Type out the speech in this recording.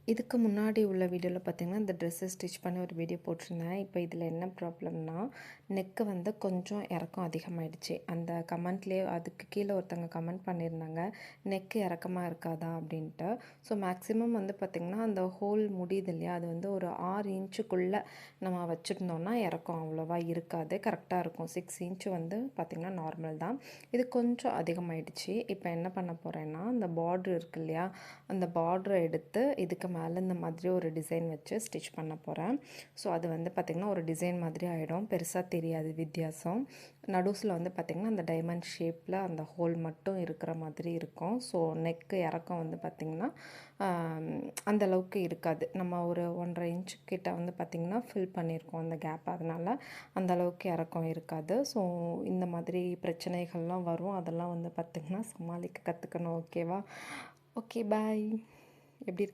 இதுக்கு முன்னாடி உள்ள வீடியோவில் பார்த்தீங்கன்னா, இந்த ட்ரெஸ்ஸை ஸ்டிச் பண்ணி ஒரு வீடியோ போட்டிருந்தேன். இப்போ இதில் என்ன ப்ராப்ளம்னா, நெக்கு வந்து கொஞ்சம் இறக்கம் அதிகமாகிடுச்சு. அந்த கமெண்ட்லேயே அதுக்கு கீழே ஒருத்தங்க கமெண்ட் பண்ணியிருந்தாங்க, நெக்கு இறக்கமாக இருக்காதா அப்படின்ட்டு. ஸோ மேக்ஸிமம் வந்து பார்த்திங்கன்னா, அந்த ஹோல் முடியுது இல்லையா, அது வந்து ஒரு 6 இன்ச்சுக்குள்ளே நம்ம வச்சுருந்தோம்னா இறக்கம் அவ்வளோவா இருக்காது, கரெக்டாக இருக்கும். 6 இன்ச்சு வந்து பார்த்திங்கன்னா நார்மல் தான். இது கொஞ்சம் அதிகமாகிடுச்சு. இப்போ என்ன பண்ண போகிறேன்னா, அந்த பார்ட்ரு இருக்கு இல்லையா, அந்த பார்ட்ரை எடுத்து இதுக்கு மேலே இந்த மாதிரி ஒரு டிசைன் வச்சு ஸ்டிச் பண்ண போகிறேன். ஸோ அது வந்து பார்த்திங்கன்னா ஒரு டிசைன் மாதிரி ஆகிடும், பெருசாக தெரியாது வித்தியாசம். நடுஸில் வந்து பார்த்திங்கன்னா அந்த டைமண்ட் ஷேப்பில் அந்த ஹோல் மட்டும் இருக்கிற மாதிரி இருக்கும். ஸோ நெக்கு இறக்கம் வந்து பார்த்திங்கன்னா அந்தளவுக்கு இருக்காது. நம்ம ஒரு 1.5 இன்ச்சு கிட்ட வந்து பார்த்திங்கன்னா ஃபில் பண்ணியிருக்கோம் அந்த கேப், அதனால் அந்தளவுக்கு இறக்கம் இருக்காது. ஸோ இந்த மாதிரி பிரச்சனைகள்லாம் வரும், அதெல்லாம் வந்து பார்த்திங்கன்னா சமாளிக்க கற்றுக்கணும். ஓகேவா? ஓகே, பாய். எப்படி இருக்கு?